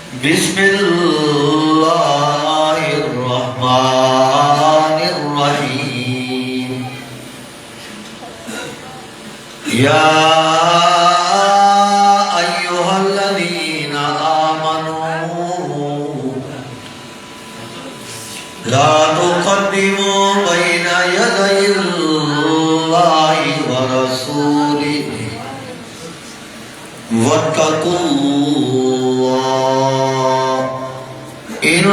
بسم الله الرحمن الرحيم يا أيها الذين آمنوا لا تقدموا بين يدي الله ورسوله واتقوا الله إن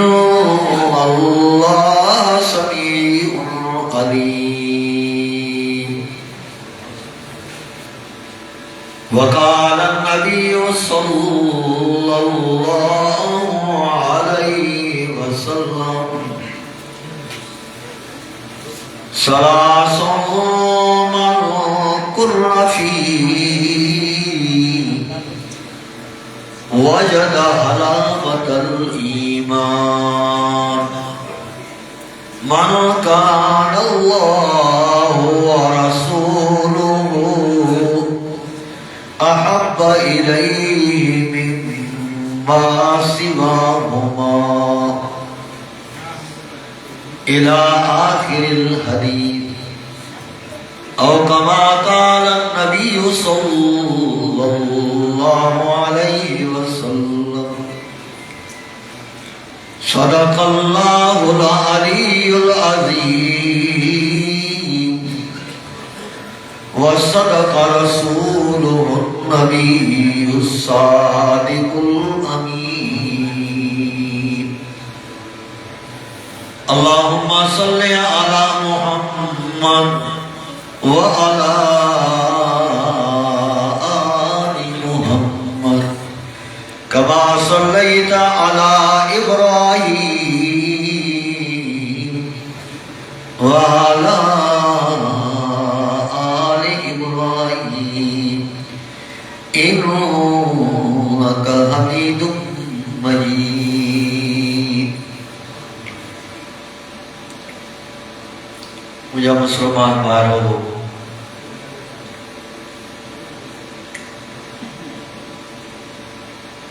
الله سميع قريب وقال النبي صلى الله عليه وسلم ثلاث من كن فيه وجد حلاوة الإيمان من كان الله ورسوله أحب إليه مما سواهما إلى آخر الحديث أو كما قال النبي صلى الله عليه وسلم صدق الله العلي العظيم وصدق رسوله النبي الصادق الأمين اللهم صل على محمد وعلى آل محمد كما صليت على إبراهيم وعلى آل إبراهيم إنك حميد مجيد مجھے مسلمان بھائیو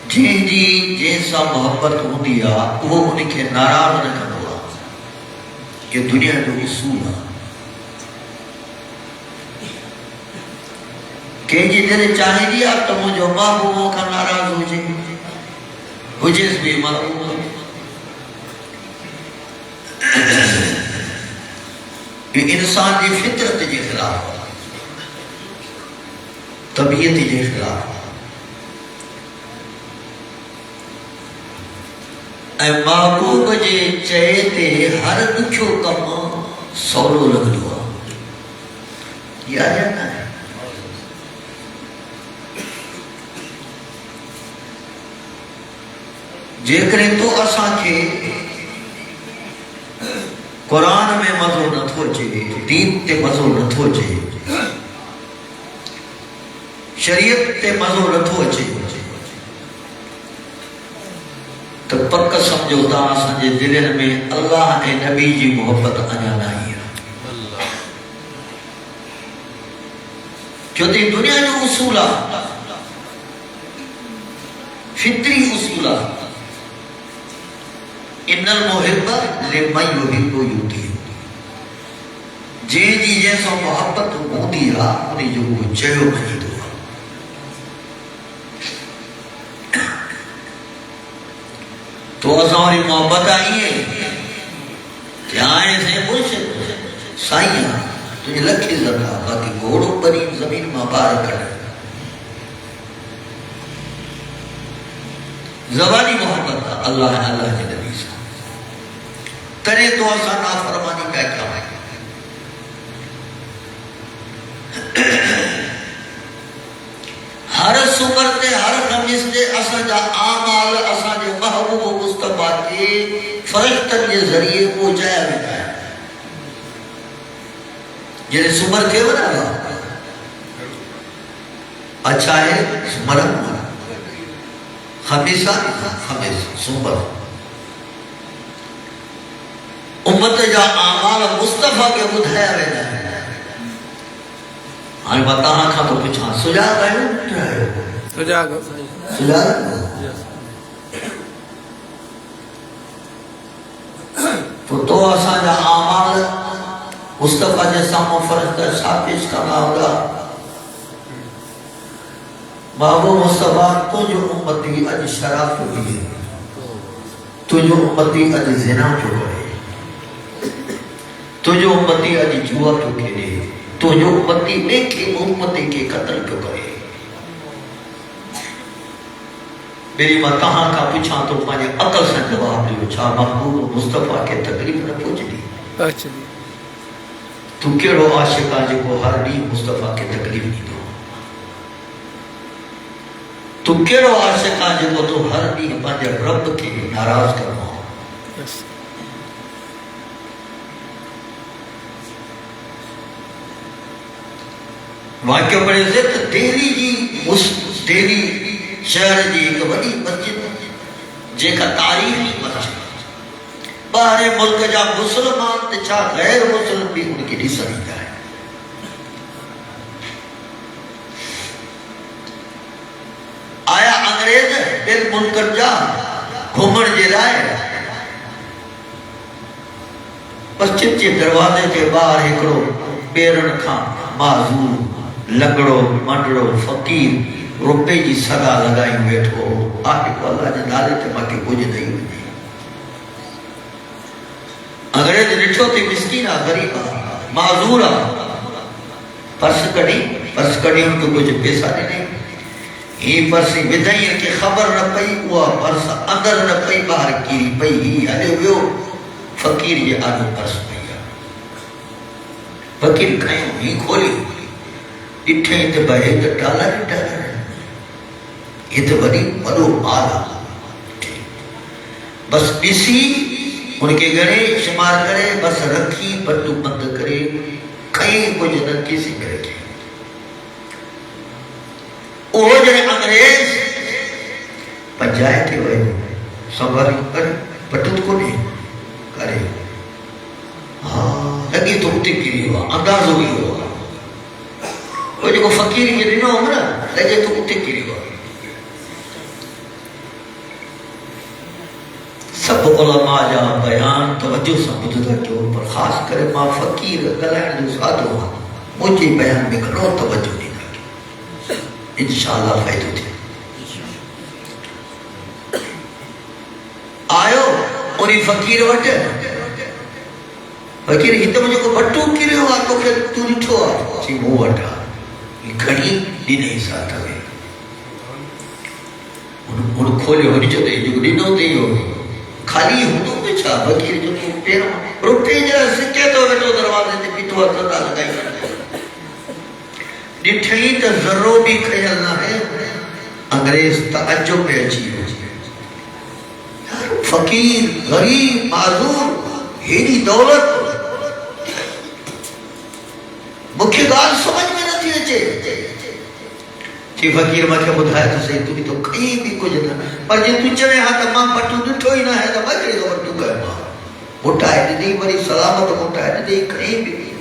جی جیسا محبت ہوندی ہے وہ ان کے ناراض نہ کرو کہ دنیا جو اصول ہے کہ جی تیرے چاہے دیا تو مجھے محبوبوں کا ناراض ہو جائے جس بھی محبوب یہ انسان کی فطرت کے خلاف طبیعت کے خلاف اے محبوب جے چئے تے ہر دکھو کم سولو لگ دو یہ آیا نا ہے جے کریں تو اساں کے قرآن میں مزو نہ تھو چاہیے دین تے مزو نہ تھو چاہیے شریعت تے مزو نہ تھو چاہیے تو پکا سمجھو تا سنجے دلن میں اللہ نے نبی جی محبت انا نہیں ہے کیونکہ دنیا جو اصولہ فطری اصولہ ان المحب لمن يحب یوتی جے جی جیسا محبت ہوندی ہے انہیں جو وہ چیو نہیں دو تو ازاوری محبت آئیے کہ آئے سے مرشد سائیاں تجھے لکھی زکا باقی گھوڑوں پری زمین میں بار کرے زبانی محبت اللہ ہے اللہ کے نبی سے ترے تو ایسا نافرمانی کا کیا ہے ہر سمر دے ہر خمیس دے اسا جا آمال اسا جے محبوب و مصطفیٰ کے فرشتن کے ذریعے پہنچایا بیتا ہے جنہیں سمر کے بنا گا اچھا ہے سمرم خمیسہ خمیس سمر امت جا آمال مصطفیٰ کے بدھایا بیتا ہے آج بتانا کھا تو پچھا سجا گئے سجا گئے تو آسان جا آمال مصطفیٰ جے سامو فرشتہ شاپیش کرنا ہوگا بابو مصطفیٰ تجھو امتی اج شراب چو گئے تجھو امتی اج زنا چو گئے تجھو امتی اج جوا چو گئے تجھو امتی نیکے امتی کے قتل چو گئے میری ماں کہاں کا پوچھا تو مجھے عقل سے جواب دیو چھا محبوب مصطفیٰ کے تکلیف نہ پوچھ دی تو کیڑو عاشقہ جو کو ہر ڈی مصطفیٰ کے تکلیف نہیں دو تو کیڑو عاشقہ جو کو تو ہر ڈی پانچے رب کے ناراض کرنا واقعہ پڑے سے تو دہلی دہلی شہر جی ایک بڑی مسجد جے کا تاریخی مسجد باہر ملک جا مسلمان تے چھا غیر مسلم بھی ان کی ڈسنی جائے آیا انگریز بل منکر جا گھومن جے رائے مسجد جے دروازے کے باہر ہکڑو پیرن کھا معذور لگڑو منڈڑو فقیر روپے جی سگا لگائی بیٹھو آخر کو اللہ جے نالے تے ماں کے کچھ نہیں ہوئی انگریز رٹھو تے مسکینہ غریبہ معذورہ پرس کڑی ان کو کچھ پیسہ نہیں ہی پرسی بدھائی کہ خبر نہ پئی ہوا پرس اندر نہ پئی باہر کیری پئی ہی ہلے ویو فقیر یہ آدھو پرس پئی فقیر کھائیں ہی کھولی اٹھیں تے بہے تے ڈالر یہ تو بڑی بڑو مالا بس ڈسی ان کے گھرے شمار کرے بس رکھی پٹو بند کرے کئی کچھ نہ کسی میں رکھے وہ جنہیں انگریز پنجائے ہوئے سنبھالی کر پٹو کو نہیں کرے ہاں لگی تو اٹھے گری ہوا انداز ہوئی ہوا وہ جو فقیر یہ دنوں ہوں نا لگے تو اٹھے گری ہوا سب علماء جا بیان توجہ سمجھتا کہ اوپر خاص کرے ماں فقیر گلائن جو ساتھ ہوا مجھے بیان میں کرو توجہ نہیں کرے انشاءاللہ فائدہ تھے آئو انہی فقیر وٹے فقیر ہی تو مجھے کو بٹو کرے ہوا تو کہ تو نٹھو آ چی مو وٹا یہ گھڑی دینے ساتھ ہوئے انہوں کھولے ہونی چاہتے جو دنوں دے ہوئے خالی ہوں تو بچھا فقیر جو پیروں روپے جا سکے تو بیٹو دروازے تے پیتو اطلاع لگائی کرتے ڈٹھئی تا ذرو بھی خیال نہ ہے انگریز تعجب پہ اچھی ہو فقیر غریب معذور ہیری دولت مکھی گال سمجھ میں نہ تھی اچھے کہ فقیر ماں کے بدھائے تو صحیح تو بھی تو کہیں بھی کچھ نہ پر جن تو چلے ہاں تا ماں پٹو نٹھو ہی نہ ہے تا ماں کرے خبر تو کہے ماں موٹا ہے نہیں بڑی سلامت موٹا ہے نہیں کہیں بھی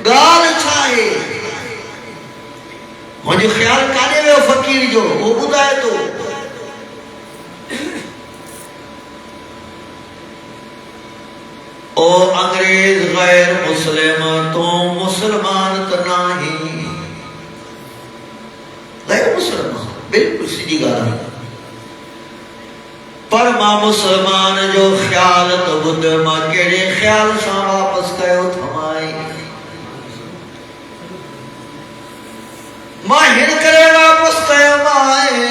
گال چھائے مجھے خیال کانے میں وہ فقیر جو وہ بدھائے تو او انگریز غیر مسلم تو مسلمان تناہی غیر مسلمان بالکل سیدھی گانا پر ماں مسلمان جو خیال تو بدھ ماں کیڑے خیال ساں واپس گئے تھمائی ماں ہن کرے واپس گئے مائے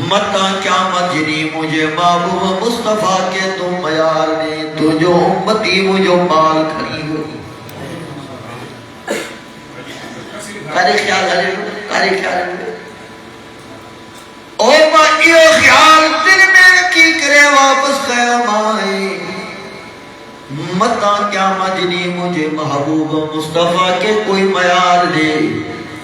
متا کیا مجری مجھے محبوب مصطفیٰ کے تو معیار نے تو جو امتی مجھو مال کھڑی ہوئی کاری خیال ہے اور ماں یہ خیال دل میں کی کرے واپس گیا مائے متا کیا مجنی مجھے محبوب مصطفیٰ کے کوئی معیار دے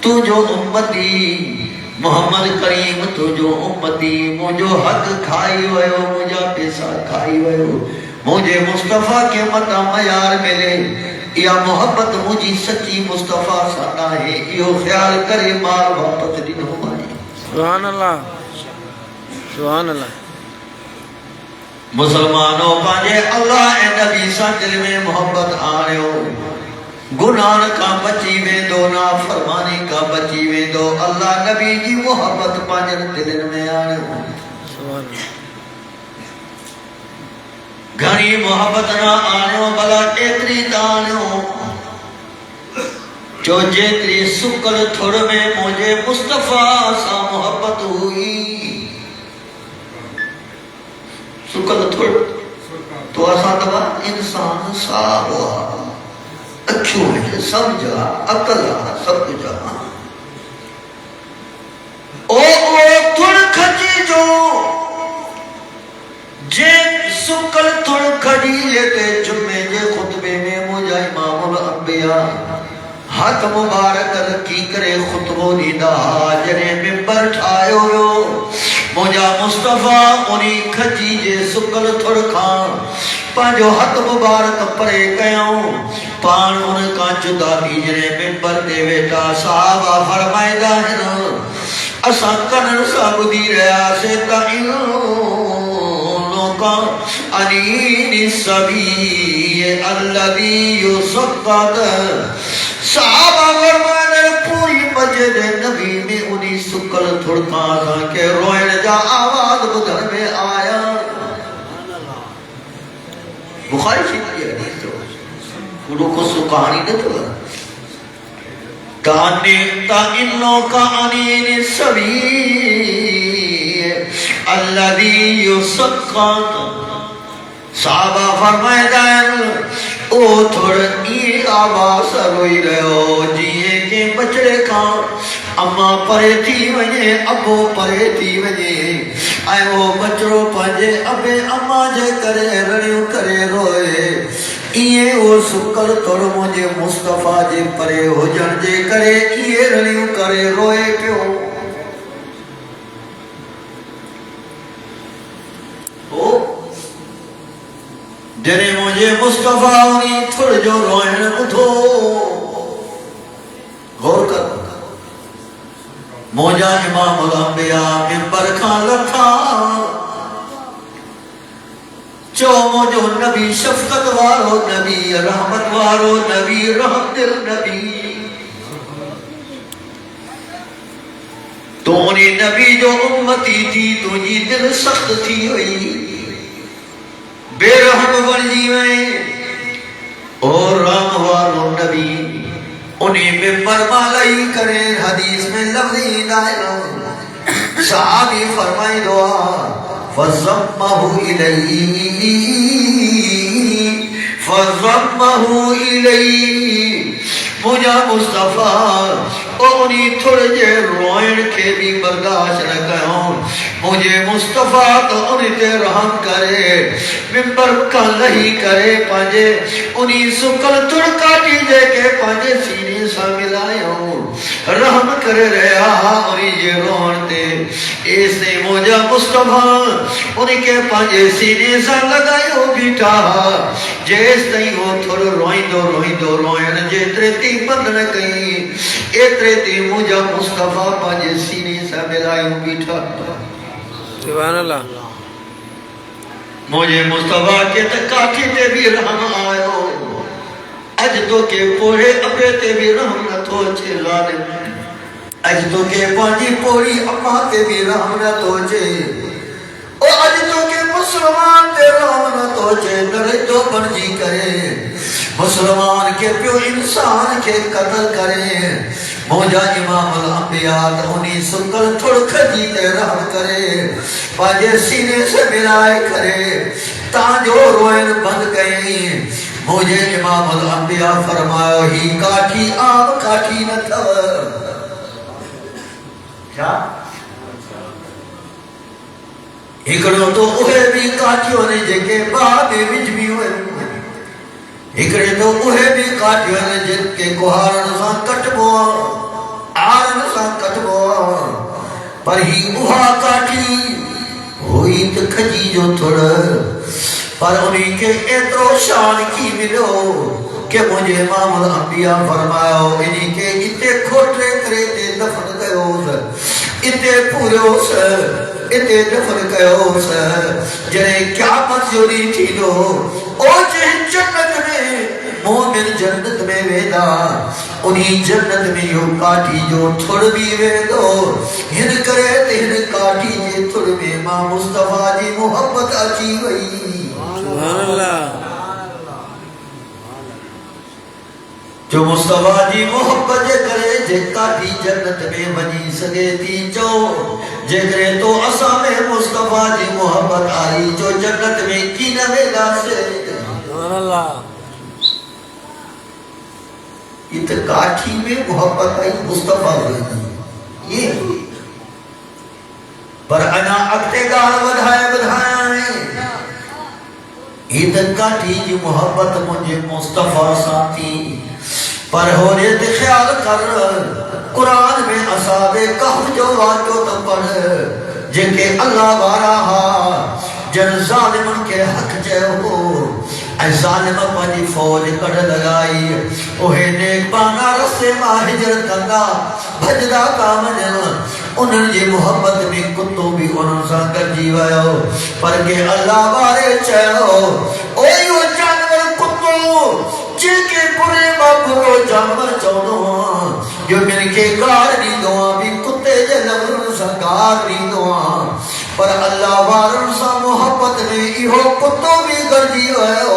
تو جو امتی محمد کریم تو جو امتی مجھو حق کھائی ہوئے ہو مجھا پیسہ کھائی ہوئے ہو مجھے مصطفیٰ کے متا معیار ملے یا محبت مجھے سچی مصطفیٰ سانا ہے یہ خیال کرے مار واپس دنوں مانی سبحان اللہ سبحان اللہ مسلمانوں پانجے اللہ اے نبی سا دل میں محبت آنیو گناہ کا بچی میں دو نافرمانی کا بچی میں دو اللہ نبی کی محبت پانجے دل میں آنیو گھنی محبت نہ آنیو بلا ایتری دانیو جو جیتری سکل تھوڑ میں مجھے مصطفیٰ سا محبت ہوئی سکل تھوڑ تو ایسا دبا انسان سا ہوا اچھو ہے سمجھا اکلا سب کچھا او تھوڑ کھجی جو جے سکل تھوڑ کھجی لیتے جمعے جے خطبے میں مجھا امام الانبیاء ہاتھ مبارک رکھی کرے خطبوں دیدہ جنے ممبر ٹھائے ہوئے مجھا مصطفیٰ انہی کھجی جے سکل تھوڑ کھان پانجو ہاتھ مبارک پرے کیاؤں پان ان کا جدا دیجرے ممبر دے بیٹا صحابہ فرمائے دا ہے نا اسا کنن سب دی رہا سے تائنوں کا انین سبی الذی یسقد صحابہ فرمائے پوری مسجد نبی میں انہی سکل تھڑکا تھا کہ روئن جا آواز بدھر میں آیا بخاری شکل یہ حدیث تو انہوں کو سکانی نہ تو تَإِنُّ كَأَنِينِ السَّبِيلِ الَّذِي يُسَقَّطُ صحابہ فرمائے دائن او تھوڑ ای آواز روئی رہے ہو جیے کے بچڑے کھان اما پرے تھی وجے ابو پرے تھی وجے آئے وہ بچڑوں پانجے ابے اما جے کرے رڑیوں کرے روئے یہ وہ سکل توڑ مجھے مصطفیٰ جے پرے ہو جن جے کرے یہ رڑیوں کرے روئے پیو جنے مجھے مصطفیٰ انہی تھوڑ جو روئن اتھو غور کر موجہ امام الانبیاء ممبر کھان لکھا چو موجو نبی شفقت وارو نبی رحمت وارو نبی رحم دل نبی تو انہی نبی جو امتی تھی تو جی دل سخت تھی ہوئی بے رحم ورجی میں اور رام وارو نبی انہیں ممبر مالائی کرے حدیث میں لفظی دائرہ صحابی فرمائی دعا فَضَمَّهُ إِلَيْهِ مجھا مصطفیٰ انہی تھوڑے جے روئن کے بھی برداشت نہ کہوں مجھے مصطفیٰ تو انہی تے رحم کرے ممبر کا لہی کرے پانجے انہی سکل تڑکا دیجے کے پانجے سینے سا ملائے ہوں رحم کرے رہا انہی جے روئن تے ایسے مجھا مصطفیٰ انہی کے پانجے سینے سا لگائے ہو بیٹا جیس نہیں ہو تھوڑے روئن دو جے تریتی بند نہ کہیں اترے تی مجھا مصطفیٰ پانجے سینے سا ملائے ہوں بیٹھا سبحان اللہ مجھے مصطفیٰ کے تکاٹھی تے بھی رحم آئے ہو اج تو کے پوڑے اپنے تے بھی رحم نہ تو چھے لانے اج تو کے پانجی پوڑی اپا تے بھی رحم نہ تو چھے اور اج تو کے مسلمان تے رحم نہ تو چھے نرے تو بنجی کرے مسلمان کے پیو انسان کے قتل کرے موجہ امام الانبیاء انہی سکل تھوڑ کھجی تے رحم کرے پاجے سینے سے ملائے کرے تانجو روئن بند گئی مجھے امام الانبیاء فرمایا ہی کاٹھی آپ کاٹھی نہ تھا کیا ایکڑوں تو اوہے بھی کاٹھیوں نے جگہ بعد وچ بھی ہوئے ایکڑے تو اوہے بھی کاٹھیوں نے جن کے کوہارن سا کٹبوا آرن سا کٹبوا پر ہی اوہا کاٹھی ہوئی تو کھجی جو تھوڑا پر انہی کے اترو شان کی ملو کہ مجھے امام الانبیاء فرمایا انہی کے اتے کھوٹرے کرے تے دفن گئے ہو اتے پورے ہو اتے دفن کہو جنہیں قیامت جوری تھی دو او جن جنت میں مومن جنت میں ویدا انہی جنت میں یو کاٹی جو تھوڑ بھی ویدو ہن کرے تہن کاٹی جے تھوڑ میں ماں مصطفیٰ جی محبت اچھی وئی سبحان اللہ جو مصطفیٰ جی محبت جے کرے جے کاٹی جنت میں بنی سگے تھی جو جے کرے تو اسا میں مصطفیٰ جی محبت آئی جو جنت میں کی نویدہ سے سبحان اللہ یہ تو کاٹھی میں محبت آئی مصطفیٰ ہوئی یہ پر انا اکتے گال بدھایا ہے یہ تو کاٹھی جی محبت مجھے مصطفیٰ ساتھی پر ہونے تے خیال کر قرآن میں اصحاب کہف جو واقعو تو پڑھ جن کے اللہ بارہا جن ظالمن کے حق جے ہو اے ظالم پانی فوج کڑ لگائی اوہے نیک بانا رسے ماں ہجرت کندا بھجدہ کامن انہوں جی محبت میں کتو بھی انہوں سا کر جیوائیو پر کہ اللہ بارے چاہو اوہیو جانور کتو جن کے پورے باپرو جانور چونوں جو من کے گار نہیں دعا بھی کتے جے لگن سا گار نہیں دعا پر اللہ بارن سا محبت میں ایہو کتو بھی کر جیوائیو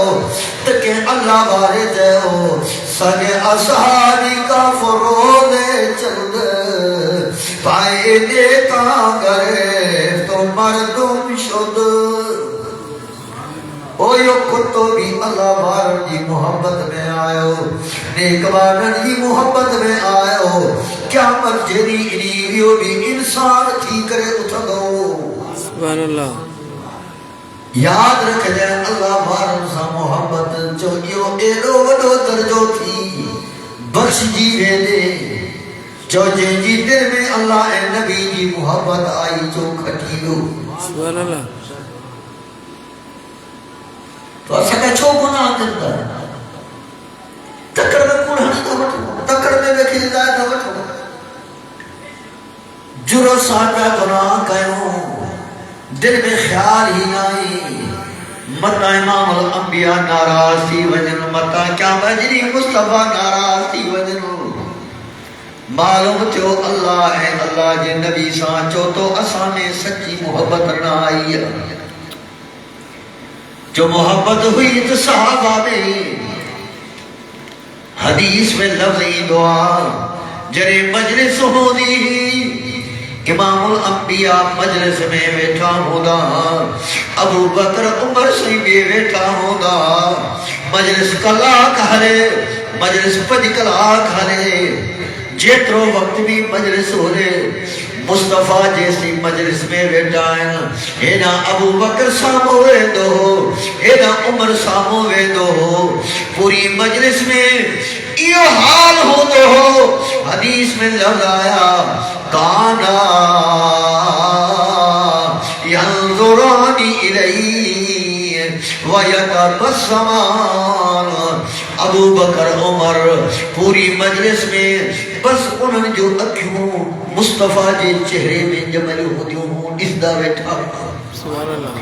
تکہ اللہ بارے جائیو سگے اصحابی کا فروضے چل دے پائے دیکھا کرے تو مردم شد او یو کتو بھی اللہ بارن جی محبت میں آئیو نیک بارن جی محبت میں آئیو قیامت جنی انہیو بھی انسان تھی کرے اٹھا دو سبحان اللہ یاد رکھ جائے اللہ بارن سا محبت جو یو ایرو وڈو درجو تھی بخش جی رہے دے جو جن جی دل میں اللہ اے نبی جی محبت آئی جو کھٹیو سبحان اللہ تو ایسا کہ چھو گناہ کرتا ہے تکڑ میں کڑھانی تھا بٹھو تکڑ میں وکیل دائے تھا بٹھو جرو ساٹا گناہ کہوں دل میں خیال ہی نائی متا امام الانبیاء ناراض تھی وجن متا کیا بجری مصطفیٰ ناراض تھی وجن معلوم تھو اللہ ہے اللہ جے نبی سانچو تو اساں میں سچی محبت نہ آئی جو محبت ہوئی تو صحابہ میں حدیث میں لفظی دعا جرے مجلس ہو دی امام الانبیاء مجلس میں بیٹھا ہوگا ابو بکر عمر سے بھی بیٹھا ہوگا مجلس کلاک ہرے مجلس پج کلاک ہرے جیترو وقت بھی مجلس ہو لے مصطفیٰ جیسی مجلس میں بیٹھا ہے اینا ابو بکر سامو ویدو اینا عمر سامو ویدو پوری مجلس میں یہ حال ہو دو حدیث میں لفظ آیا کانا ینظرانی الی ویتبسمان ابو بکر عمر پوری مجلس میں بس انہوں جو اکھوں مصطفیٰ جے چہرے میں جمل ہوتی ہوں اس دا بیٹھا سبحان اللہ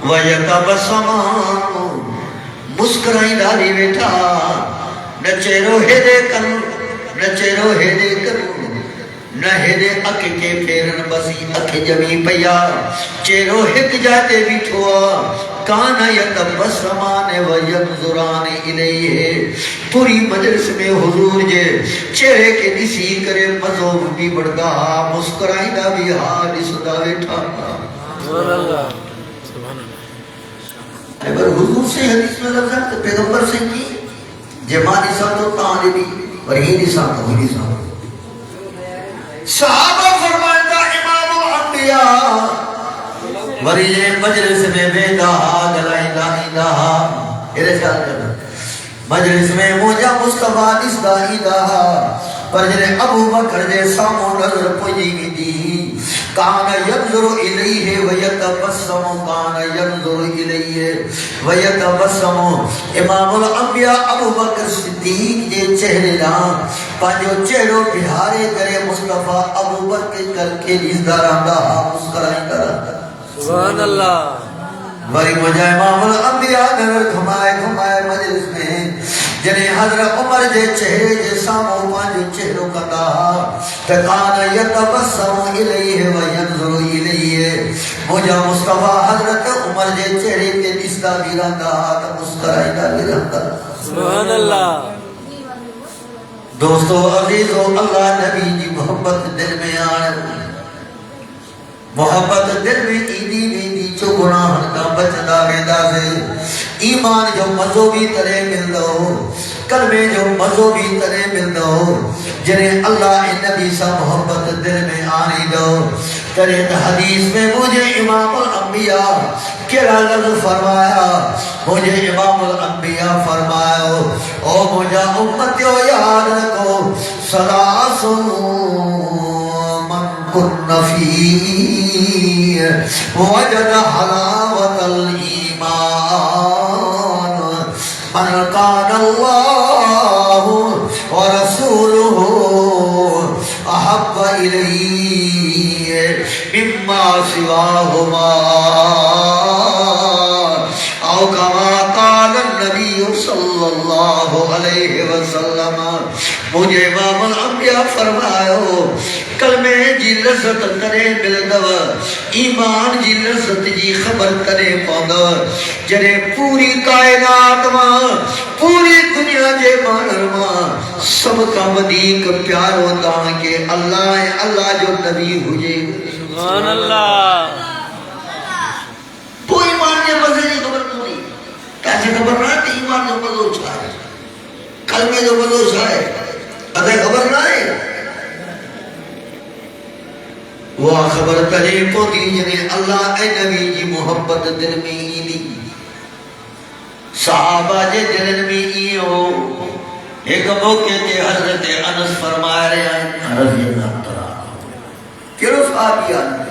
ویتبسمان مسکرائی ڈالی بیٹھا نہ چہرو ہے دے کر نہ چہرو ہے دے کر نہ ہے دے اکھ کے پھیرن بسی اکھ جمی پیا چہرو ہک جاتے بیٹھوا کانا یتبسمان و ینظران الیہ پوری مجلس میں حضور جے چہرے کے نسی کرے مذوب بھی بڑھگا مسکرائی دا بھی حال اس دا بیٹھا سبحان اللہ سبحان اللہ اگر حضور سے حدیث میں لفظ ہے تو پیغمبر سے کی جمانی ساتھ و طالبی اور ہی نسان ہوئی نسان صحابہ فرمائندہ امام الانبیاء وریجے مجلس میں بیدہ دلائندہ ایدہ ارشاد کرنا مجلس میں موجہ مصطفیٰ نسدہ ایدہ پر جنہیں ابو بکر جے سامو نظر پوجی گی دی کانا ینظر الیہ ویتبسم کانا ینظر الیہ ویتبسم امام الانبیاء ابو بکر صدیق جے چہرے نا پانچو چہروں بہارے کرے مصطفیٰ ابو بکر کر کے نزدہ رہا مسکرائیں کرا سبحان اللہ وری مجھے امام الانبیاء نظر گھمائے مجلس میں جنہیں حضرت عمر جے چہرے جے سامو پانچو چہروں کا دا تکان یتبسم الیہ و ینظر الیہ مجھے مصطفیٰ حضرت عمر جے چہرے کے نسدہ بھی رہنگا تا مسکرائیدہ بھی رہنگا سبحان اللہ دوستو عزیزو اللہ نبی جی محبت دل میں آنے محبت دل میں ایدی ویدی چو گناہن کا بچدا ویدا سے ایمان جو مزو بھی ترے مل دو کلمے جو مزو بھی ترے مل دو جنہیں اللہ نبی سا محبت دل میں آنی دو کرے حدیث میں مجھے امام الانبیاء کیا لفظ فرمایا مجھے امام الانبیاء فرمایا او مجھے امتیو یاد رکھو سلاسو من کن فی وجد حلاوت الایمان من کان اللہ ورسولہ احب الیہ مما سواہما او کما قال النبی صلی اللہ علیہ وسلم مجھے امام الانبیاء فرماؤ کلمے جی لذت کرے ملدو ایمان جی لذت جی خبر کرے پاندو جنہیں پوری کائنات ماں پوری دنیا جے مانر ماں سب کا ودیق پیار ہوتا کہ اللہ جو نبی ہوئے سبحان اللہ کوئی ایمان جے مزے نہیں خبر نہیں کیسے خبر نہ ہے ایمان جو مزو چھائے کلمے جو مزو چھائے اگر خبر نہ ہے وہ خبر کرے کو دی جنہیں اللہ اے نبی جی محبت دل میں ہی دی صحابہ جے دل میں ہی ہو ایک موقع تے حضرت انس فرما رہے ہیں رضی اللہ تعالیٰ کیوں صحابی آنے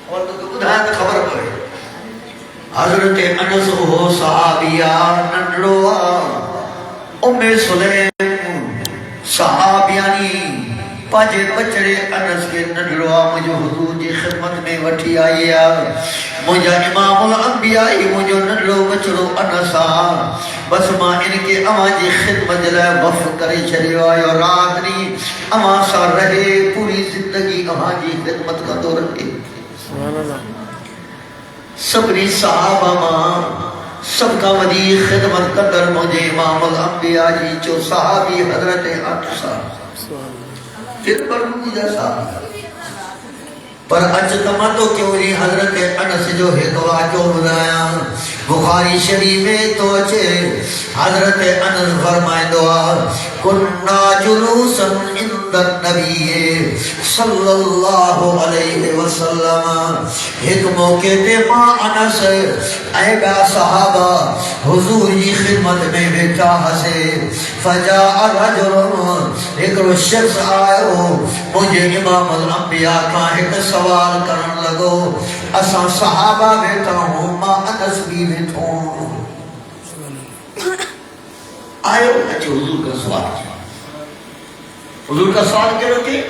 اور تو بدھائیں تو خبر پڑے حضرت انس ہو صحابیہ ننڈڑوا ام سلیم صحابیانی پاجے بچڑے انس کے ننڈڑوا مجھو حضور جی خدمت میں وٹھی آئی مجھا امام الانبیاء مجھو ننڈڑو بچڑو انسا بس ماں ان کے اما جی خدمت لائے وف کرے چھڑیو آئے اور رات نہیں اما سا رہے پوری زندگی اما جی خدمت کا دور رکھے سبحان اللہ سبری صحابہ ماں سب کا ودی خدمت قدر مجھے امام الانبیاء جی چو صحابی حضرت انسا پھر پر مجھے جیسا پر اچھ تمہتو کیوں نہیں حضرت انس جو ہدوا جو بنایا بخاری شریف میں تو اچھے حضرت انس فرمائے دعا کننا جلوسا عند النبی صلی اللہ علیہ وسلم ایک موقع تے ماں انس اے با صحابہ حضور جی خدمت میں بیٹھا ہسے فجاء رجل ایک شخص آئے مجھے امام الانبیاء کا ایک سوال کرن لگو اساں صحابہ بیٹھا ہوں ماں انس بھی بیٹھا ہوں آئے اچھے حضور کا سوال کیا حضور کا سوال کیا رکھے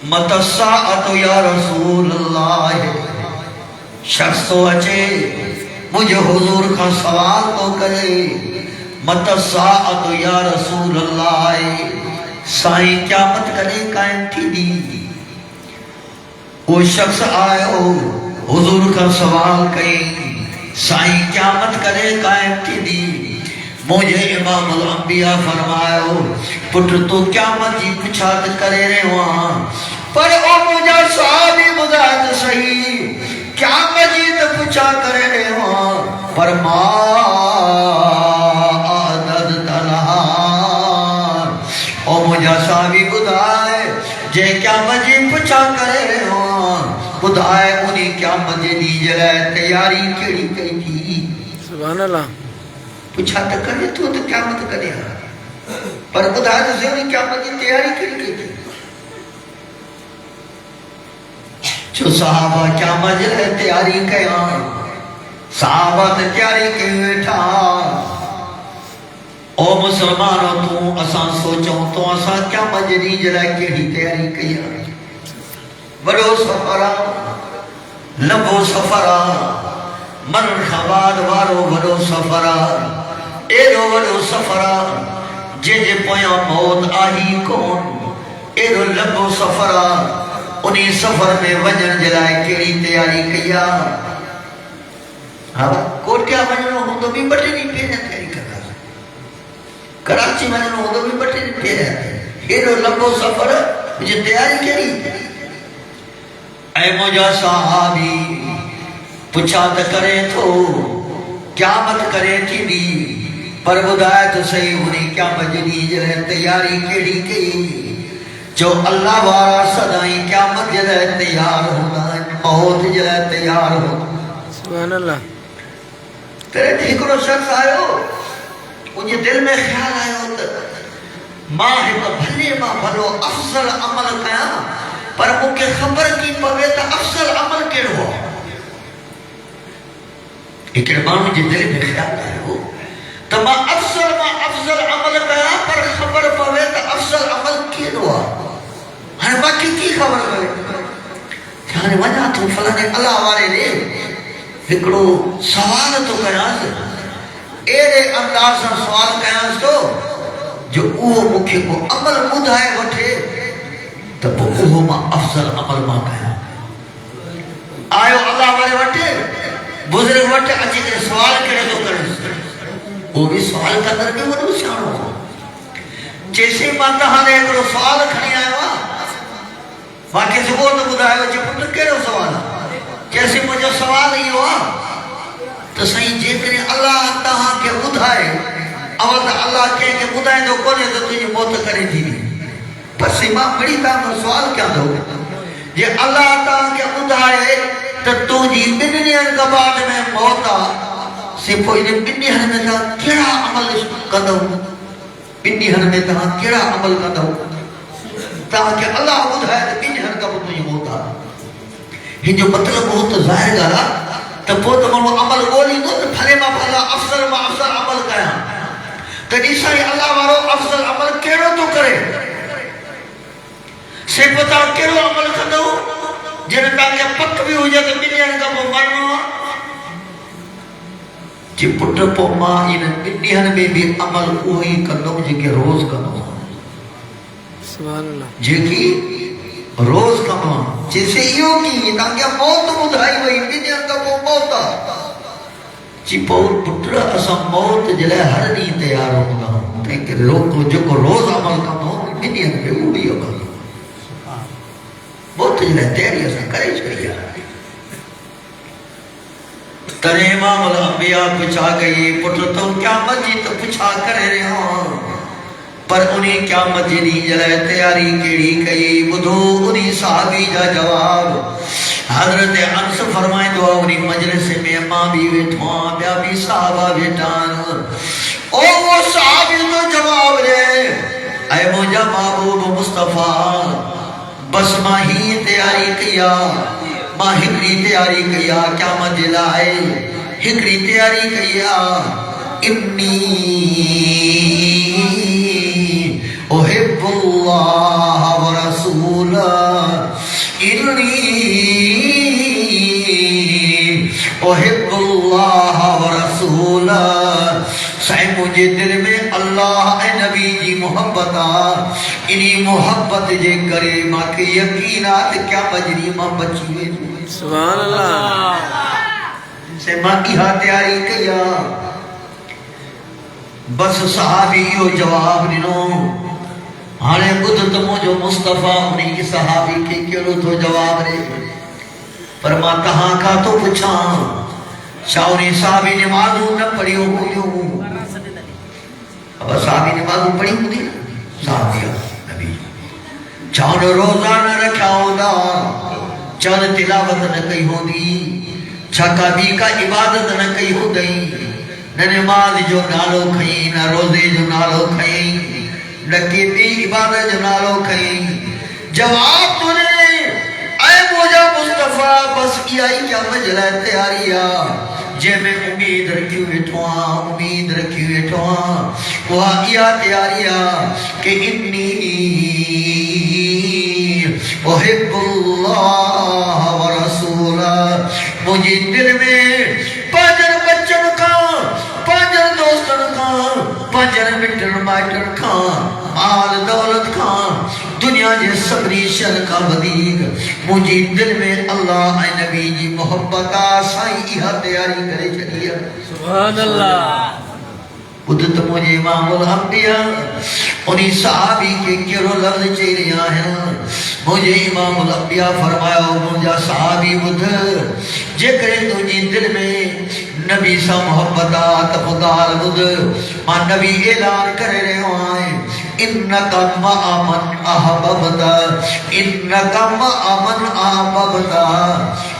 متی الساعۃ یا رسول اللہ شخص تو اچھے مجھے حضور کا سوال تو کرے متی الساعۃ یا رسول اللہ سائیں قیامت کرے قائم تھی دی وہ شخص آئے ہو حضور کا سوال کہیں سائیں قیامت کرے قائم تھی دی مجھے امام الانبیاء فرمائے ہو پتر تو قیامت جی پچھات کرے رہے وہاں پر او مجھے صحابی مدد صحیح قیامت جی پچھا کرے رہے وہاں پر ما عدد تلہار او مجھے صحابی بدھائے جے قیامت جی پچھا کرے رہے وہاں بدھائے انہیں قیامت جی دی جلائے تیاری کیڑی کئی تھی سبحان اللہ پوچھا تو کرے تو قیامت کرے پر خدا تو سے انہیں قیامت کی تیاری کر کی تھی جو صحابہ قیامت جلے تیاری کیا صحابہ تیاری کے بیٹھا او مسلمانوں تو اساں سوچوں تو اساں قیامت جلی جلے کیڑی تیاری کیا بڑو سفرہ لمبو سفرا مرحباد وارو وڈو سفرا ایڈو وڈو سفرا جے پویا موت آہی کون ایڈو لمبو سفرا انہی سفر میں وجن جلائے کیڑی تیاری کیا کوٹ کیا وجنو ہوں تو بھی بٹے نہیں پیرے تیاری کرتا کراچی وجنو ہوں تو بھی بٹے نہیں پیرے ایڈو لمبو سفر مجھے تیاری کیڑی اے مجھا صحابی پچھا تا کرے تو قیامت کرے تھی دی پر بدائے تو صحیح انہیں قیامت جنی جلے تیاری کیڑی کی جو اللہ وارا صدائیں قیامت جلے تیار ہونا موت جلے تیار ہونا سبحان اللہ تیرے دھیکرو شخص آئے ہو انجھے دل میں خیال آئے ہو ماں ہے بھلے ماں بھلو افضل عمل کیا پر مکہ خبر کی پوے تا افضل عمل کیڑ ہو ایکڑ مانو جی دل میں خیال آئے ہو تو ماں افضل عمل کیا پر خبر پوے تا افضل عمل کیڑ ہو ہر باقی کی خبر پوے یعنی وجہ تو فلانے اللہ والے نے ہکڑو سوال تو کیاس ایرے انداز سے سوال کیاس تو جو اوہ مکھے کو عمل بدھائے وٹھے تب اوہ ماں افضل عمل ماں کیا آئیو اللہ والے وٹھے بزرگ وٹھے اچھی کے سوال کرے تو کرے وہ بھی سوال کا در کے وڈو سیانو ہو جیسے ماں تہانے ایکڑو سوال کھنی آئے وا باقی سبور تو بدھائے وچے پتر کیڑو سوال جیسے مجھے سوال ہی ہوا تو صحیح جے کرے اللہ تہاں کے بدھائے اول تا اللہ کہے کہ بدھائے تو کونے تو تجھے موت کرے تھی پس امام بڑی تاہم سوال کیا دو یہ اللہ تہاں کے بدھائے تو تجھے بنیان کا بعد میں موتا سے پوئی نے بنیان میں تہاں کیڑا عمل کدو بنیان میں تہاں کیڑا عمل کدو تاکہ اللہ بدھائے تو بنیان کا بعد میں موتا یہ جو مطلب ہو تو ظاہر گا تو پوت منو عمل گولی دو تو پھلے ماں پھلا افضل عمل کیا تو نیسائی اللہ وارو افضل عمل کیڑو تو کرے سے پتا کیڑو عمل کدو جن تاکہ پک بھی ہو جائے تو بنیان کا وہ مرنو جی پٹ پو ماں ان بنیان میں بھی عمل اوہی کدو جی کے روز کدو سبحان اللہ جی کی روز کما جیسے ایو کی تاکہ موت بدھائی وئی بنیان کا وہ موتا چی پور پتر اسا موت جلے ہر نہیں تیار ہوگا لیکن لوگ جو کو روز عمل کما بنیان پہ اوہی ہوگا موت جلے تیاری اسا کرے چکیا ترے امام الانبیاء پچھا گئی پتر تو کیا مجید پچھا کرے رہے ہوں پر انہیں قیامت جنی جلائے تیاری کیڑی کئی بدھو انہیں صحابی جا جواب حضرت انس فرمائے دعا انہیں مجلس میں ماں بھی ویٹھوان بیا بھی صحابہ ویٹان او وہ صحابی تو جواب رہے اے مجھا محبوب مصطفیٰ بس ماں ہی تیاری کیا ماں ہکڑی تیاری کیا قیامت جلائے ہکڑی تیاری کیا انی احب اللہ ورسولہ انی احب اللہ ورسولہ سائیں مجھے دل میں اللہ اے نبی جی محبتا انہی محبت جے کرے ماں کے یقینات کیا مجری ماں بچی ہوئے سبحان اللہ سے ماں کی ہاں تیاری کیا بس صحابی ہو جواب ننو ہانے بدھ تمو جو مصطفیٰ انہی صحابی کے کیڑو تو جواب رہے پر ماں تہاں کا تو پچھاں شاوری صحابی نمازوں نہ پڑھی ہو گئیوں اب صحابی نمازوں پڑھی ہو دی صحابی نبی چاہن روزہ نہ رکھا ہو دا چاہن تلاوت نہ کئی ہو دی چھکا بھی کا عبادت نہ کئی ہو گئی نہ نماز جو نالو کھئی نہ روزے جو نالو کھئی نہ کیتی عبادت جو نالو کھئی جواب تو نے اے موجہ مصطفیٰ بس کیا ہی کیا مجلہ تیاریا جے میں امید رکھی ہوئے ٹھوان وہاں کیا تیاریا کہ انی احب اللہ ورسولہ کا ودیق مجھے دل میں اللہ اے نبی جی محبت سائیں اہا تیاری کرے چڑی ہے سبحان اللہ بدت مجھے امام الانبیاء انہی صحابی کے کرو لفظ چیریاں ہیں مجھے امام الانبیاء فرمایا مجھے صحابی بدھ جے کرے تجھے دل میں نبی سا محبتات خدال بدھ ماں نبی اعلان کرے رہے ہوئے انکا مع من احببتا انکا مع من احببتا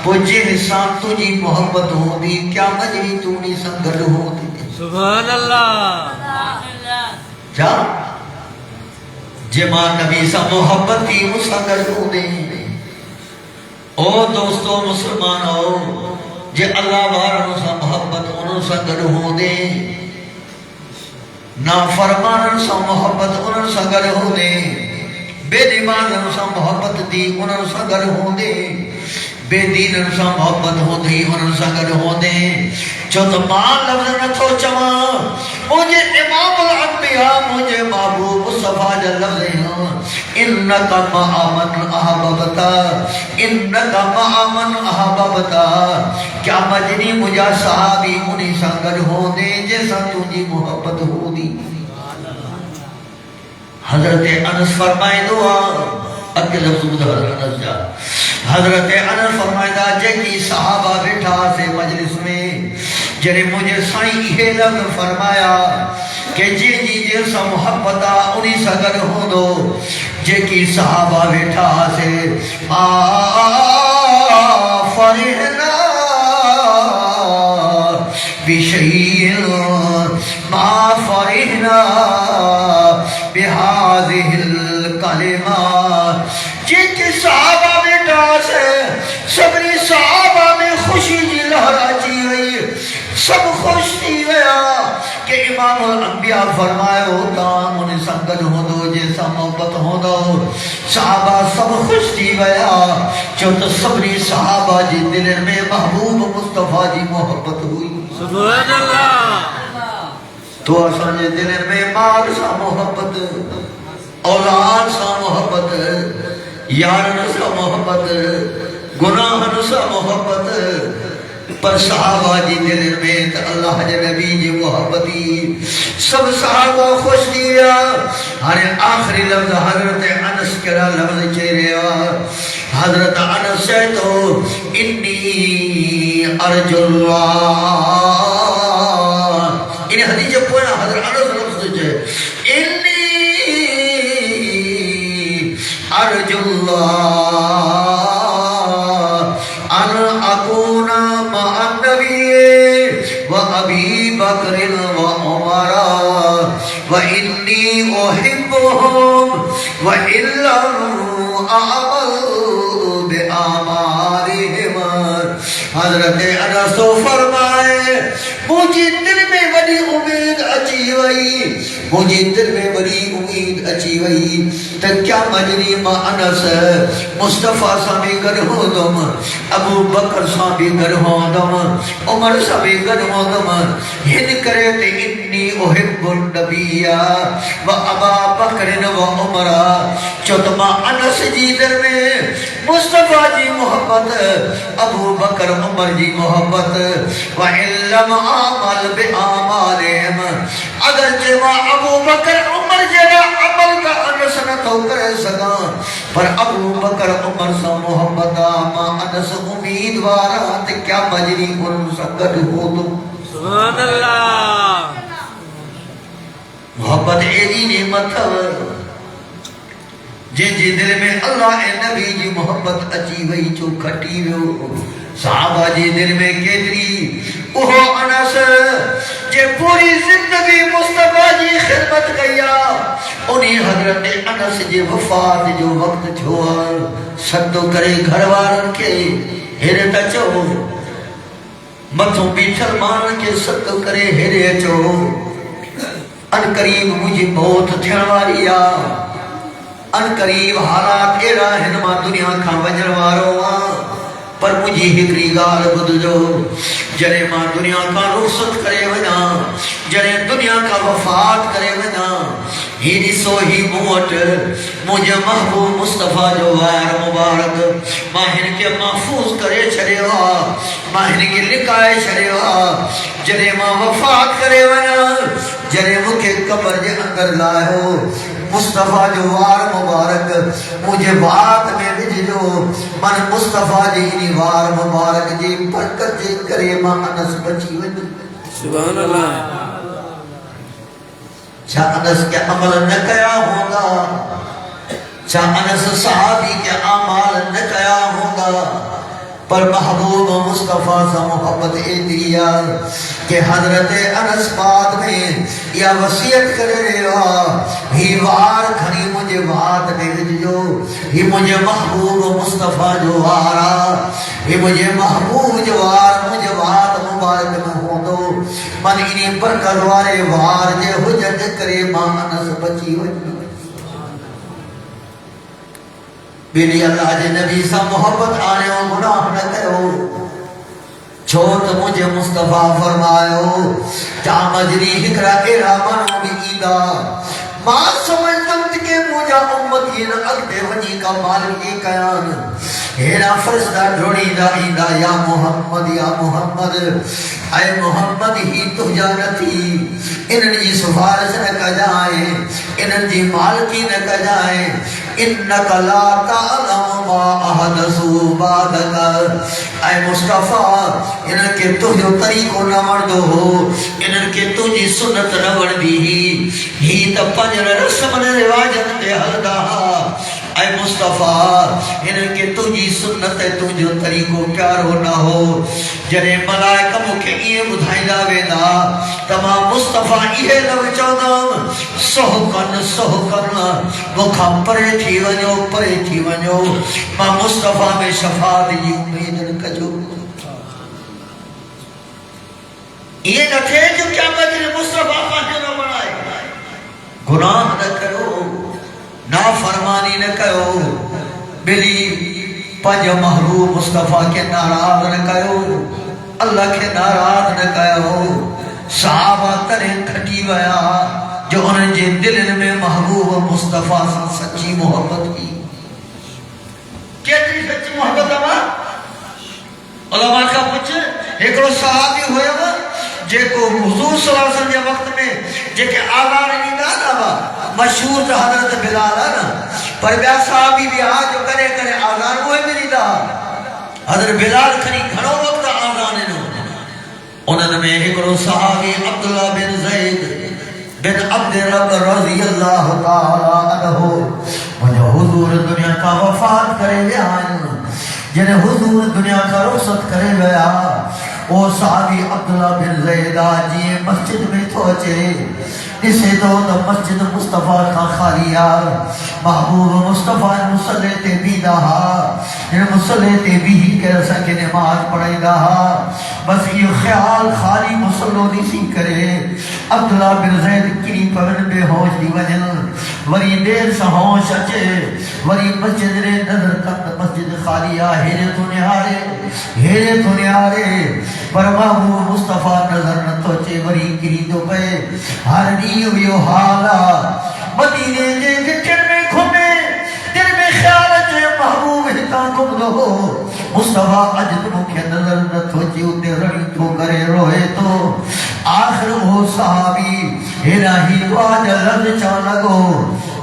پوچھے حسان تجھے محبت ہوں دی کیا مجری تو نہیں سنگل ہوں دی سبحان اللہ جا جمع نبی سا محبت کی مسنگر ہوں دے او دوستو مسلمانوں جے اللہ بارنوں سا محبت انہوں سنگر ہوں دے نافرمانوں سا محبت انہوں سنگر ہوں دے بے دیمانوں سا محبت دی انہوں سنگر ہوں دے بے دین سا محبت ہوں دی انہوں سنگر ہوں دے چوت ماں لفظ نہ تھو چما مجھے امام الانبیاء مجھے محبوب مصطفیٰ جا لفظ ہیں انکا مع من احببتا انکا مع من احببتا کیا مجنی مجھا صحابی انہی سنگر ہوں دے جیسا تجھے محبت ہو دی حضرت انس فرمائے دعا اکے لفظ بدھ حضرت انس جا حضرت انس فرمائے دا جے کی صحابہ بیٹھا سے مجلس میں جنہیں مجھے سائیں یہ لفظ فرمایا کہ جے جی جیسا محبتہ انہی سگر ہوں دو جے کی صحابہ بیٹھا سے فرحنا بشیئن ما فرحنا بهذه الکلمات جے کی صحابہ بیٹھا سے سبری صحابہ میں خوشی جی لہرا چی گئی سب خوش تھی گیا کہ امام الانبیاء فرمائے ہوتا انہیں سنگل ہو دو جیسا محبت ہو دو صحابہ سب خوش تھی گیا چوت سبری صحابہ جی دل میں محبوب مصطفیٰ جی محبت ہوئی سبحان اللہ تو آسان جی دل میں مال سا محبت اولاد سا محبت یارن سا محبت گناہن سا محبت پر صحابہ جی دل میں اللہ جی نبی جی محبتی سب صحابہ خوش دیا ہر آخری لفظ حضرت انس کرا لفظ چہرے حضرت انس سے تو انی ارجو اللہ انہیں حدیث پویا حضرت انس لفظ چہرے انی ارجو اللہ ان اکون مع النبی و ابی بکر و عمر و انی احبهم و الا اعمل بآمارهم حضرت انس فرمائے مجھے دل میں بڑی امید اچھی وئی مجھے دل میں بڑی امید اچھی وئی تو کیا مجری ماں انس مصطفیٰ سامی گر ہو دم ابو بکر سامی گر ہو دم عمر سامی گر ہو دم ہن کرے تے انی احب النبی و ابا بکر و عمر چوت ماں انس جی دل میں مصطفیٰ جی محبت ابو بکر عمر جی محبت و علم عمل بآمالہم اگر جمع ابو بکر عمر جنا عمل کا انس نہ تو کرے سکا پر ابو بکر عمر سا محبت ما انس امیدوارات کیا مجری ان سنگت ہو تو سبحان اللہ محبت ایدی نعمت جے جی دل میں اللہ اے نبی جی محبت اچھی وئی چو کھٹی ویو صحابہ جی دل میں کیتری اوہ انس جے پوری زندگی مصطفیٰ جی خدمت گیا انہی حضرت انس جے وفات جو وقت چھوڑ صدو کرے گھر وارن کے ہرتا چو متھوں بیٹھل مان کے صدو کرے ہرے چو ان قریب مجھے موت تھیڑ واریا ان قریب حالات ایرا ہنما دنیا کھا وجر وارو پر مجھے ہکری گال بدلو جڑے ماں دنیا کا رخصت کرے ونا جڑے دنیا کا وفات کرے ونا ہی سو ہی موٹ مجھے محبوب مصطفیٰ جو وائر مبارک ماہن کے محفوظ کرے چھڑے وا ماہن کے لکھائے چھڑے وا جڑے ماں وفات کرے ونا جڑے مکھے قبر دے اندر لائے ہو مصطفیٰ جو وار مبارک مجھے بات میں بھیجو من مصطفیٰ جی وار مبارک جی برکت جی کرے ماں انس بچی وجہ سبحان اللہ چھا انس کے عمل نہ کیا ہوگا چھا انس صحابی کے عمال نہ کیا ہوگا پر محبوب مصطفیٰ سے محبت دیا کہ حضرت انس بعد میں یا وصیت کرے رہا ہی وار کھنی مجھے بات میں جو ہی مجھے محبوب مصطفیٰ جو وارا ہی مجھے محبوب جو وار مجھے بات مبارک میں ہوں دو من انہی برکت وارے وار جے حجت کرے ماں انس بچی ہوئی بیلی اللہ جے نبی سا محبت آنے و گناہ نہ کرو چھوٹ مجھے مصطفیٰ فرمائیو جا مجری ہکرہ ایرہ منو بھی ایدہ ماں سمجھتم کہ مجھا امت یہ نہ اگتے ونی کا مالکی قیان ایرہ فرشتہ ڈھوڑی دا ایدہ یا محمد اے محمد ہی تو جانتی انہن جی سفارش نہ کجائے انہن جی مالکی نہ کجائے انکا لا تعلم ما احدثو بعدکا اے مصطفیٰ انہن کے تجھو طریقو نہ مردو ہو انہن کے تجھی سنت نہ مردی ہی تا پنجر رسم نے رواجت دے حلدہ اے مصطفیٰ انہن کے تجھی سنت تجھو طریقو پیارو نہ ہو جنہیں ملائکہ مکہ یہ بدھائی داوے دا تمام مصطفیٰ یہ لو چودم سہکن مکھا پرے تھی ونیو ماں مصطفیٰ میں شفاعت جی امید کجو یہ نہ تھے جو کیا مجھے مصطفیٰ پانے نہ بنائے گناہ نہ کرو نافرمانی نہ کرو بلی پنج محروم مصطفیٰ کے ناراض نہ کرو اللہ کے ناراض نہ کرو صحابہ ترے کھٹی گیا جو انہیں جے دل میں محبوب مصطفیٰ سے سچی محبت کی کیتری سچی محبت ہے علماء کا پوچھے ایکڑو صحابی ہوئے وہ جے کو حضور صلی اللہ علیہ وسلم کے وقت میں جے کہ آغار نہیں دادا با مشہور تھا حضرت بلال ہے نا پر بیا صحابی بھی آج جو کرے آغار ہوئے میں نہیں دا حضرت بلال کھنی گھنوں وقت آغار نہیں انہوں میں ایکڑو صحابی عبداللہ بن زید بن عبد رب رضی اللہ تعالی عنہ مجھے حضور دنیا کا وفات کرے گیا جنہیں حضور دنیا کا رخصت کرے گیا وہ صحابی عبداللہ بن زید آجی مسجد میں توچے اسے تو مسجد مصطفیٰ کا خالیا محبوب مصطفیٰ مسلح تے بھی دہا مسلح تے بھی کہہ سکے نماز پڑھے گا بس یہ خیال خالی مسلح نیسی کرے عبداللہ بن زید کری پرن بے ہوش دی وجن وری دیر سا ہوش اچے وری مسجد رے نظر کت مسجد خالیا ہیرے تو نیارے پر محبوب مصطفیٰ نظر نہ توچے وری کری تو پہ ہر نیو حالا مدینے جے گھٹن میں گھومے دل میں خیال جے محبوب ہتا کم دو مصطفیٰ اجد مکھے نظر نہ توچے اتے رڑی تو کرے روئے تو آخر وہ صحابی الہی واج لگ چا لگو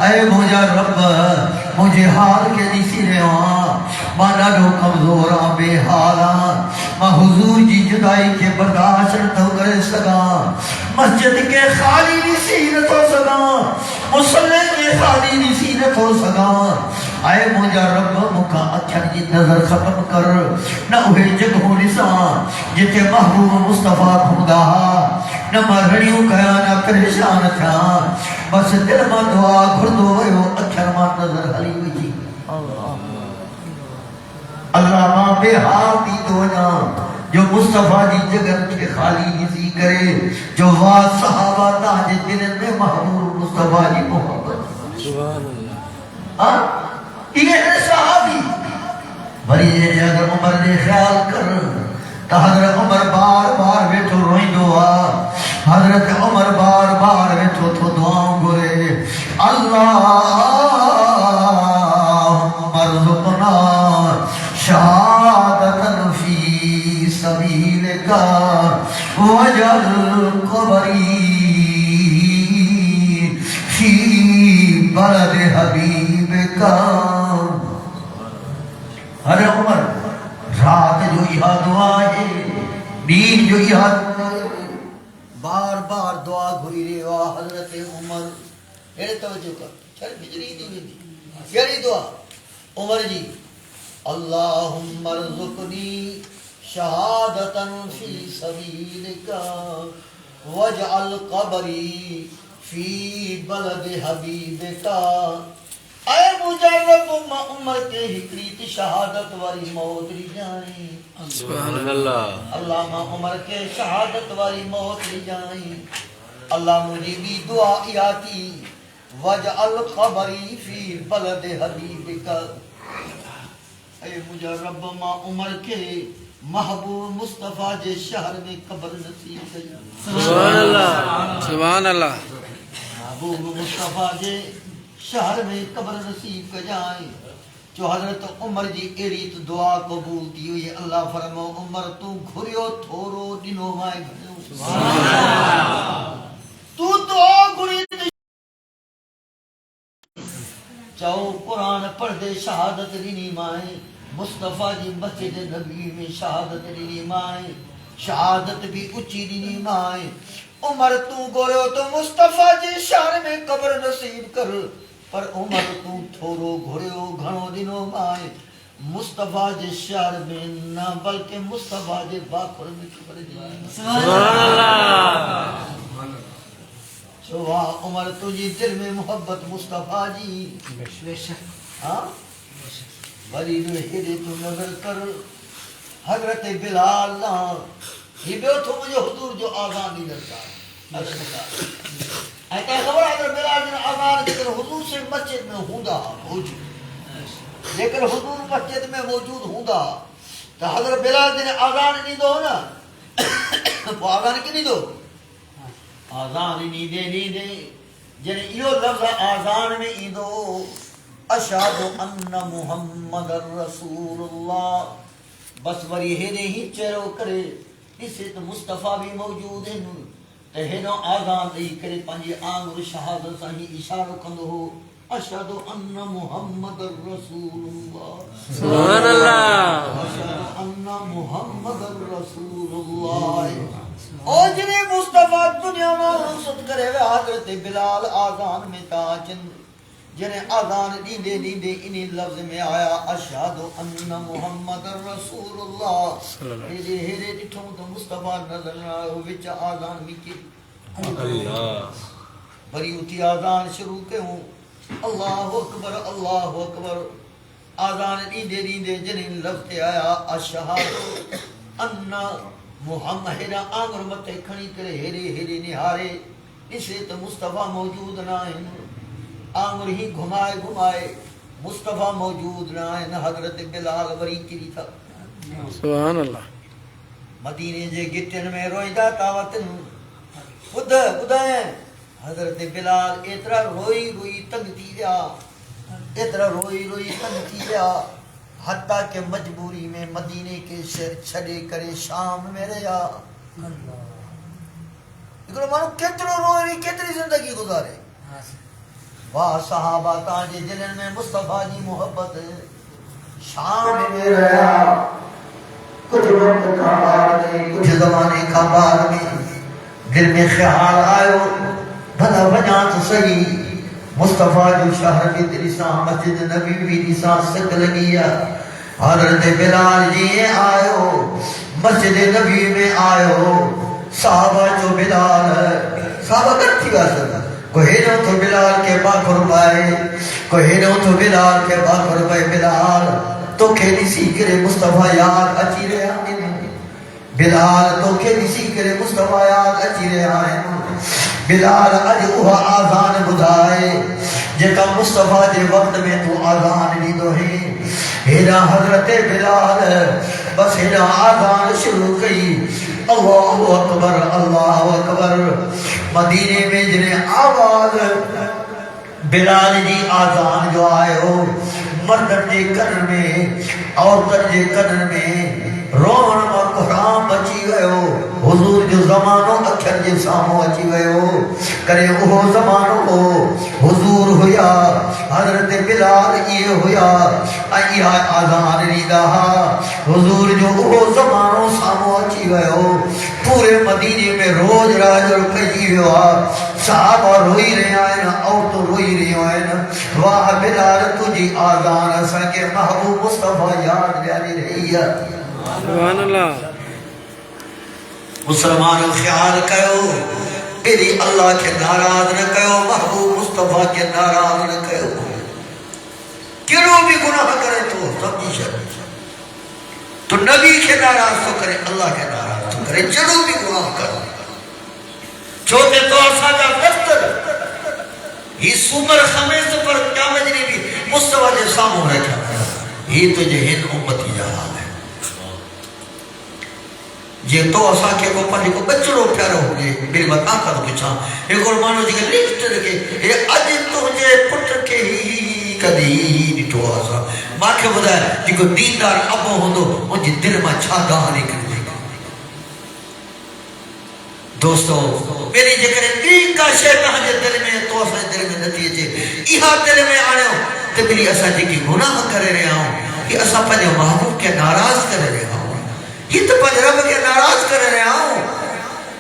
اے مجھا رب مجھے حال کے دیسی رہا ماں ڈاڑو کمزورا بے حالا ماں حضور جی جدائی کے برداشت تو کرے سگا مسجد کے خالی نصیرت ہو سگا مسلح کے خالی نصیرت ہو سگا اے مجھا رب مکا اچھر جی نظر ختم کر نہ ہوئے جگہوں نسان جتے محبوب مصطفیٰ کھودا نہ مرڑیوں کیا نہ پریشان تھا بس دل میں دعا گھردو ہوئے اچھر ماں نظر حلی ہوئی جی اللہ ماں بے حالی دونا جو مصطفیٰ جی جگر کے خالی نسی کرے جو وہاں صحابہ تاج دل میں محبوب مصطفیٰ جی محبت سبحان اللہ یہ ہے صحابی وری اگر عمر نے خیال کر تو حضرت عمر بار بار بیٹھو روئی دعا حضرت عمر بار بار بیٹھو تو دعاؤں گرے اللہم ارزقنا شہادتا فی سبیلک وجعل قبری فی بلد حبیبک. ارے عمر رات جو یہ دعا ہے دین جو یہ بار بار دعا گھری رہے ہوا حضرت عمر اے توجہ کر چل بجری نہیں دی کیڑی دعا عمر جی اللہم ارزقنی شہادتا فی سبیلک واجعل قبری فی بلد حبیبک. اے مجرب عمر کے ہکریت شہادت واری موت لی جائیں سبحان اللہ. اللہ عمر کے شہادت واری موت لی جائیں اللہ مجھے بھی دعا آتی وجعل قبری فی بلد حبیبک. اے مجرب عمر کے محبوب مصطفیٰ جے شہر میں قبر نصیب کر. سبحان اللہ. سبحان اللہ. محبوب مصطفیٰ جے شہر میں قبر نصیب کر جائیں. جو حضرت عمر جی ایڑی تو دعا قبول تھی ہوئی اللہ فرمو عمر تو گھریو تھورو دنو مائے گھریو تو دعا گھری چاہو قرآن پڑھ دے شہادت دینی مائیں مصطفیٰ جی مسجد نبی میں شہادت دینی مائیں شہادت بھی اچھی دینی مائیں. عمر تو گوریو تو مصطفیٰ جی شہر میں قبر نصیب کر پر عمر تو تھورو گھریو گھنو دنوں مائیں مصطفیٰ جے شہر میں نہ بلکہ مصطفیٰ جے باکر میں قبر دی. سبحان اللہ. چوا عمر تجھی دل میں محبت مصطفیٰ جی ہاں ولی ہیرے تو نظر کر حضرت بلال نہ یہ بیو تو مجھے حضور جو آزان نہیں لگتا ایتا خبر حضرت بلال جن آزان لیکن حضور سے مسجد میں ہوندا موجود لیکن حضور مسجد میں موجود ہوندا تو حضرت بلال جن آزان نہیں دو نا وہ آزان کی نہیں دو آزان نہیں دے جن یہ لفظ آزان میں ہی دو اشہد ان محمد رسول اللہ بس وری ہیرے ہی چہرو کرے اسے تو مصطفیٰ بھی موجود ہیں تہنو آزان دئی کرے پنجی آنگر شہادت سہی اشارہ کندو ہو اشہد ان محمد رسول اللہ. سبحان اللہ. اشہد ان محمد رسول اللہ. اور جنہیں مصطفیٰ دنیا میں رسط کرے ہوئے حضرت بلال آزان میں تاچن جنہیں آزان دیندے دیندے انہی لفظ میں آیا اشہد ان محمد رسول اللہ. ہیرے ہیرے ڈٹھوں تو مصطفیٰ نظر نہ آئے وچ آزان مکی اللہ. بری اتی آزان شروع کے ہوں اللہ اکبر آزان دیندے دیندے جنہیں لفظ آیا اشہد ان محمد ہیرا آنگر متے کھنی کرے ہیرے ہیرے نہارے اسے تو مصطفیٰ موجود نہ ہیں آنگر ہی گھمائے گھمائے مصطفیٰ موجود نہ ہیں حضرت بلال وری کری تھا. سبحان اللہ. مدینے جے گٹن میں روئیدہ تاوتن بدائیں حضرت بلال اترا روئی روئی تنگ تھی لیا حتیٰ کہ مجبوری میں مدینے کے شہر چھڑے کرے شام میں رہا. لیکن مانو کترو روئی کتری زندگی گزارے. واہ صحابہ تاجے جنن میں مصطفیٰ جی محبت شام میں رہا. کچھ وقت کا بعد میں کچھ زمانے کا بعد میں دل میں خیال آئے بھلا بجا تو صحیح مصطفیٰ جو شہر کی تریساں مسجد نبی بھی تریساں سک لگیا. حضرت بلال جی آئے مسجد نبی میں آئے صحابہ جو بلال صحابہ کٹھی واسطہ کوئی نو تو بلال کے باکر پائے بلال تو کھیلی سی کرے مصطفیٰ یاد اچھی رہا بلال تو کھیلی سی کرے مصطفیٰ یاد اچھی رہا بلال اج اوہ آزان بدھائے جکا مصطفیٰ جے وقت میں تو آزان لی دو ہیں ہیرا حضرت بلال بس ہیرا آذان شروع کی اللہ اکبر اللہ اکبر مدینے میں جنہیں آواز بلال جی آذان جو آئے ہو مردن جے کنن میں عورتن جے کنن میں رون و قرآن بچی گئے ہو حضور جو زمانوں اکھر جے سامو اچی گئے ہو کرے وہ زمانوں ہو حضور ہویا حضرت بلال یہ ہویا آئیہ آذان ریدہ حضور جو وہ زمانوں سامو اچی گئے ہو پورے مدینے میں روز راج اور کئی ہوا صحابہ روئی رہے آئے نا عورتوں روئی رہے آئے نا واہ بلال تجھی آذان اسا کے محبوب مصطفیٰ یاد جانی رہی ہے سبحان اللہ مسلمان خیال کہو میری اللہ کے ناراض نہ کہو محبوب مصطفیٰ کے ناراض نہ کہو کنوں بھی گناہ کرے تو سمجھی شرط تو نبی کے ناراض تو کرے اللہ کے ناراض تو کرے چلو بھی گناہ کرو چھوٹے تو آسادہ دفتر یہ سمر خمیز پر قیامت نے بھی مصطفیٰ کے سامنے رکھا یہ تو جہن امتی جہاں ہے یہ تو اسا کے کو پانی کو بچڑو پیارا ہو گئے میری بات آقا تو پچھا ایک اور مانو جی کہ لکھت رکھے یہ اج تو جے پٹر کے ہی کدی ہی نٹو آسا ماں کے بدا ہے جی کو دیندار ابو ہوں دو مجھے دل میں چھا گاہ نہیں کرنے گا دوستو میری جکر دین کا شیطان جے دل میں تو اسا دل میں نتیجے یہاں دل میں آنے ہوں تو بلی اسا جی کی گناہ کرے رہے ہوں کہ اسا پہلے محبوب کے ناراض کرے رہے ہوں یہ تو پنج رب کے ناراض کر رہے ہوں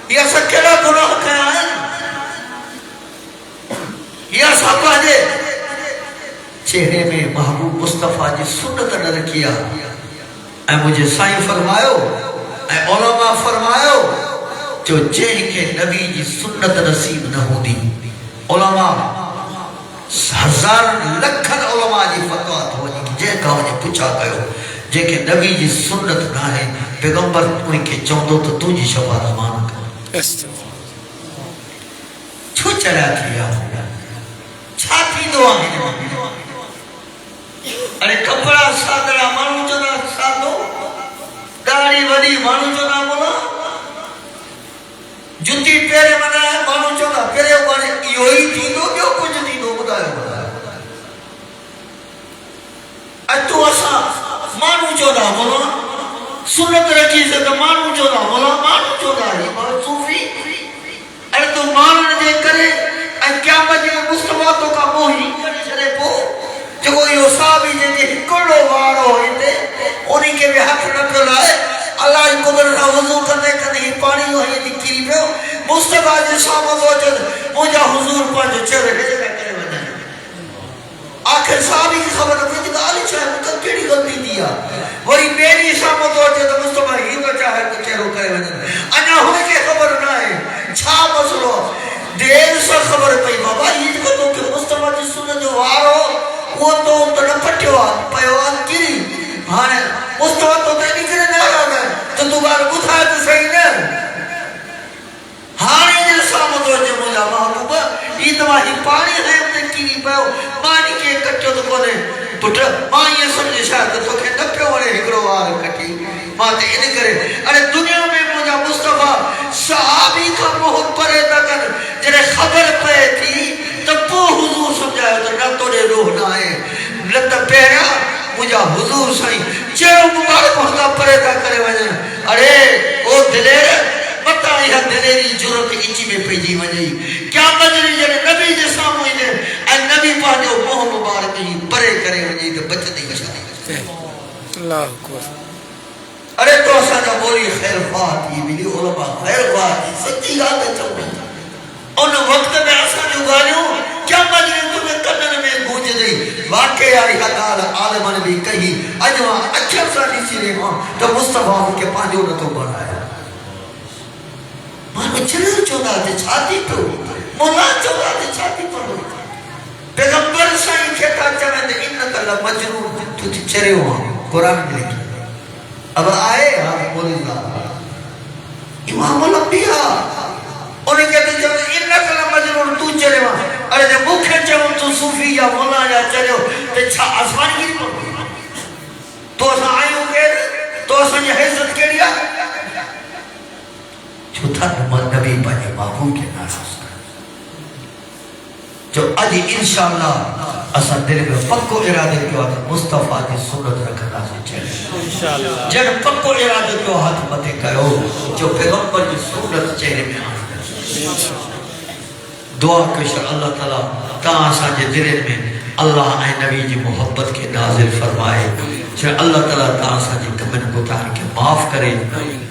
یہ ایسا کیڑا گناہ کیا ہے یہ ایسا پہلے چہرے میں محبوب مصطفیٰ جی سنت نہ رکھیا اے مجھے سائیں فرمایو اے علماء فرمایو جو جن کے نبی جی سنت نصیب نہ ہو دی علماء ہزار لکھن علماء جی فتوہ تو جے کہا مجھے پوچھا کہو جے کہ نبی جی سنت نہ ہے پیغمبر کوئی کے چوندو تو تو جی شفاعت مان کر چھو چلا کیا چھاتی دعا ہے ارے کپڑا سادرہ مانو چنا سادو داڑی وڈی مانو چنا بولا جتی پیرے منا ہے مانو چنا پیرے مانے یہی تھی دو جو کچھ تھی دو بدائے بدائے اتو اسا مانو چودا بولا سنت رکھی سے تو مانو چودا بولا مانو چودا ہی بہت صوفی ارے تو مانو دے کرے کیا بجے مصطفیٰ تو کا موہی کرے چلے پو جو کوئی صحابی جے جے کڑو وارو ہوئے تھے انہی کے بھی حق نہ پہ لائے اللہ ہی قدر نہ وضو کرنے کرنے ہی پانی ہوئی دکھیری پہ مصطفیٰ جے سامت ہو جد مجھا حضور پا جو چہرے بھیجے گا کرے بنا آخر صحابی کی خبر رکھے جدا علی چاہے مکہ کیڑی غلطی دیا وہی میری سامت ہو جد مصطفیٰ ہی تو چاہے تو چہروں کرے بنا انہا ہوئے کے خبر نہ ہے چھا مسلو دیر سا خبر پئی بابا یہ جو تو کہ مصطفیٰ جی سنت وارو وہ تو نہ پٹیوا پیوان کیری ہاں مصطفیٰ تو نہیں کرے نہ رہا ہے تو دوبارہ بتھائے تو صحیح نہ ہاں یہ سامت ہو جائے مجھا محبوبہ یہ دواہی پانی ہے اپنے کیری پیو پانی کے کٹو تو کونے پٹر ماں یہ سمجھے شاید تو کہ نپے والے ہکرو آر کٹی ماں تے انہیں کرے ارے دنیا میں مجھا مصطفیٰ صحابی کا بہت پرے تکر جنہیں خبر پہ تھی تو پو حضور سمجھائے تو نہ توڑے روح نہ آئے لتا پہرا مجھا حضور سائیں چیرو مبارک ہوتا پرے تکرے وجہ ارے او دلیر مطا یہ دلیری جرت اچھی میں پیجی وجہی کیا مجری جنہیں نبی جے ساموئی نے اے نبی پاہنے موہ مبارک ہی پرے کرے وجہی تو بچت ہی بچا اللہ اکبر ارے تو سانا بولی خیر فاتی ملی علماء خیر فاتی سچی گاتے چل رہی ان وقت میں ایسا جو گالیوں کیا مجھے تمہیں قدر میں گونج دی واقعی آئی حقال عالمان بھی کہی اجوہ اچھا سا نیسی رہے ہوں تو مصطفیٰ کے پانچوں نے تو بنایا مانو چلے چودا دے چھاتی پر مولا چودا دے چھاتی پر پیغمبر سائیں کہتا چاہے دے انکا لمجنون تو چرے ہوا قرآن میں لکھی اب آئے ہم بولی اللہ امام الانبیاء انہیں کہتے جب انکا لمجنون تو چرے ہوا ارے جب مکھے چاہوں تو صوفی یا مولا یا چرے ہو تو چھا آسمان گیری پر تو اسا آئیوں کے تو اسا یہ عزت کے لیا جو تھا نبی بنے محبوب کے ناس جو اج انشاءاللہ اسا دل میں پکو ارادے کیوں ہاتھ مصطفیٰ کی سنت رکھنا سے چلے جن پکو ارادے کیوں ہاتھ متے کہو جو پیغمبر کی سنت چہرے میں آنے دعا کشر اللہ تعالیٰ تا آسا جے دلے میں اللہ آئے نبی جی محبت کے نازل فرمائے چاہے اللہ تعالیٰ تا آسا جے کمن گتار کے معاف کرے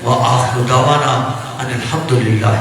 وآخر دعوانا ان الحمدللہ